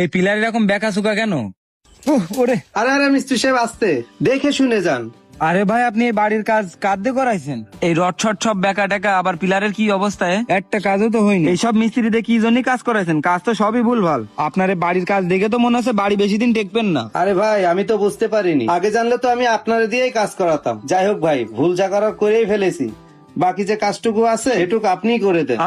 এই পিলার এরকম বেঁকা চুকা কেন? ওরে আরে আরে মিস্ত্রি সাহেব, আসতে দেখে শুনে যান। আরে ভাই, আপনি এই বাড়ির কাজ কাঁদতে করাইছেন? এই রড ছট সব বেঁকা টেকা, আবার পিলারের কি অবস্থায়, একটা কাজও তো হয়নি। এইসব মিস্ত্রিতে কি জন্য কাজ করাইছেন? কাজ তো সবই ভুলভাল। আপনার এই বাড়ির কাজ দেখে তো মনে হচ্ছে বাড়ি বেশি দিন টেকবেন না। আরে ভাই, আমি তো বুঝতে পারিনি। আগে জানলে তো আমি আপনার দিয়েই কাজ করাতাম। যাই হোক ভাই, ভুল যা করার করেই ফেলেছি। বাকি যে কাজটুকু আছে এটুকু আপনিই করে দেন।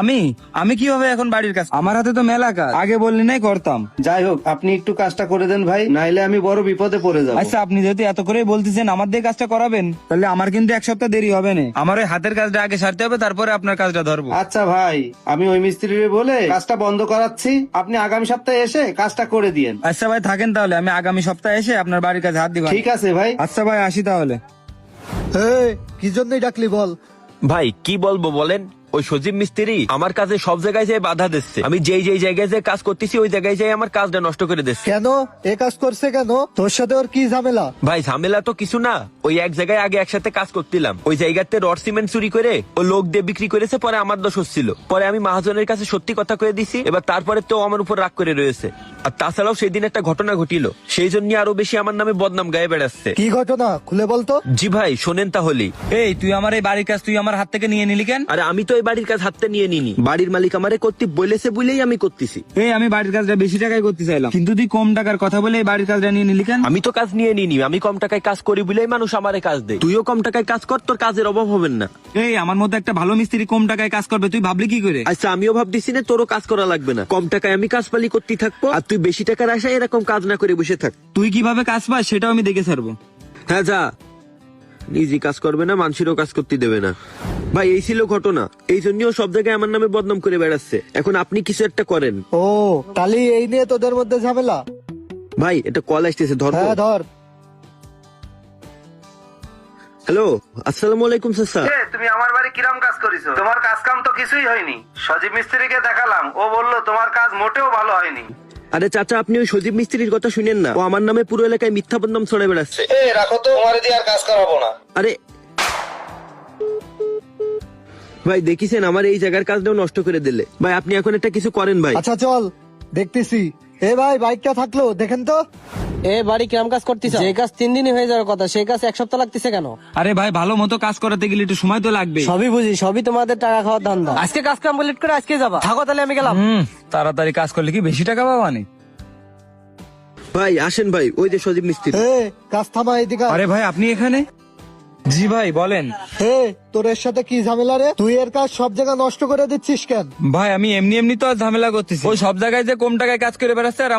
আমি কিভাবে এখন বাড়ির কাজ? আমার হাতে তো মেলা কাজ, আগে বললি নাই করতাম। যাই হোক, আপনি একটু কাজটা করে দেন ভাই, নাইলে আমি বড় বিপদে পড়ে যাবো। আচ্ছা, আপনি যেহেতু এত করে বলতেছেন আমার দিয়ে কাজটা করাবেন, তাহলে আমার কিন্তু এক সপ্তাহ দেরি হবে না। আমার ওই হাতের কাজটা আগে সারতে হবে, তারপরে আপনার কাজটা ধরবো। আচ্ছা ভাই, আমি ওই মিস্ত্রিরে বলে কাজটা বন্ধ করাচ্ছি। আপনি আগামী সপ্তাহে এসে কাজটা করে দিয়েন। আচ্ছা ভাই, থাকেন তাহলে। আমি আগামী সপ্তাহে এসে আপনার বাড়ির কাছে হাত দিব। ঠিক আছে ভাই। আচ্ছা ভাই, আসি তাহলে। কি জন্যই ডাকলি বল? ভাই কি বলবো বলেন, ওই সজীব মিস্ত্রি আমার কাজে সব জায়গায় যেয়ে বাধা দিচ্ছে। আমি যেই যেই জায়গায় যে কাজ করতেছি ওই জায়গায় যেয়ে আমার কাজটা নষ্ট করে দিচ্ছে। কেন এ কাজ করছে কেন? তোর সাথে ওর কি ঝামেলা? ভাই ঝামেলা তো কিছু না, ওই এক জায়গায় আগে একসাথে কাজ করছিলাম, ওই জায়গাতে রড সিমেন্ট চুরি করে ও লোক দিয়ে বিক্রি করেছে। পরে আমার দোষ হচ্ছিল, পরে আমি মহাজনের কাছে সত্যি কথা কয়ে দিছি। এবার তারপরে তো আমার উপর রাগ করে রয়েছে। আর তাছাড়াও সেই দিন একটা ঘটনা ঘটিল, সেই জন্য আরো বেশি আমার নামে বদনাম গায়ে বেড়াচ্ছে। কি ঘটনা খুলে বলতো? জি ভাই শোনেন তাহলে। এই, তুই আমার এই বাড়ির কাজ তুই আমার হাত থেকে নিয়ে নিলি কেন? আরে আমি তো এই বাড়ির কাজ হাতে নিয়ে নিনি, বাড়ির মালিক আমারে করতে বলেছে বলেই আমি করতেছি। এই, আমি বাড়ির কাজটা বেশি টাকায় করতে চাইলাম, কিন্তু তুই কম টাকার কথা বলে এই বাড়ির কাজটা নিয়ে নিলি কেন? আমি তো কাজ নিয়ে নিনি, আমি কম টাকায় কাজ করি বলেই মানুষ আমারে কাজ দেয়। তুইও কম টাকায় কাজ কর, তোর কাজের অভাব হবে না। এই, আমার মধ্যে একটা ভালো মিস্ত্রি কম টাকায় কাজ করবে, তুই ভাবলি কি করে? আচ্ছা আমিও ভাবতেছি না তোরও কাজ করা লাগবে না, কম টাকায় আমি কাজ পালি করতে থাকবো, আর তুই বেশি টাকার আশায় এরকম কাজ না করে বসে থাক। তুই কিভাবে কাজ পাস সেটাও আমি দেখে ছাড়বো। হ্যাঁ যা, নিজে কাজ করবে না, মানুষেরও কাজ করতে দেবে না। ভাই এই ছিল ঘটনা, এই জন্যও সব জায়গায় আমার নামে বদনাম করে বেড়াচ্ছে। এখন আপনি কিছু একটা করেন। ও তাহলে এই নিয়ে তোদের মধ্যে ঝামেলা? ভাই এটা কল আসতেছে, ধর। হ্যাঁ ধর। হ্যালো, আসসালামু আলাইকুম চাচা। তুমি আমার বাড়ি কিরম কাজ করেছো? তোমার কাজ কাম তো কিছুই হয়নি। সজীব মিস্ত্রিকে দেখালাম, ও বললো তোমার কাজ মোটেও ভালো হয়নি। আরে চাচা, আপনি ওই সজীব মিস্ত্রির কথা শুনেন না, ও আমার নামে পুরো এলাকায় মিথ্যা বদনাম ছড়াই বেড়াচ্ছে। রাখো তো, তোমার দিয়ে আর কাজ করাবো না। আরে ভাই দেখিছেন আমার এই জায়গার কাজটাও নষ্ট করে দিলে। ভাই আপনি এখন একটা কিছু করেন ভাই। আচ্ছা চল দেখতেছি। এ ভাই, বাইকটা থাকলো দেখেন তো। এ বাড়ি কিরম কাজ করতেছ? যে কাজ 3 দিনই হয়ে যাওয়ার কথা সেই কাজ 1 সপ্তাহ লাগতেছে কেন? আরে ভাই, ভালো মতো কাজ করাতে গেলে একটু সময় তো লাগবে। সবই বুঝি, সবই তোমাদের টাকা খাওয়ার ধান্দা। আজকে কাজ কমপ্লিট করে আজকে যাবা, থাকো তাহলে আমি গেলাম। তাড়াতাড়ি কাজ করলে কি বেশি টাকা পাবা নি? ভাই আসেন ভাই, ওই যে সজীব মিস্ত্রি। কাজ থামা এদিকে। আরে ভাই, আপনি এখানে? জি ভাই বলেন। তোর এর সাথে কি ঝামেলা রে? তুই এর কাজ সব জায়গা নষ্ট করে দিচ্ছিস কেন? ভাই আমি এমনি এমনি তো আর ঝামেলা করতেছি। ওই সব জায়গায় যে কম টাকায় কাজ করে বেড়াচ্ছে আর আমার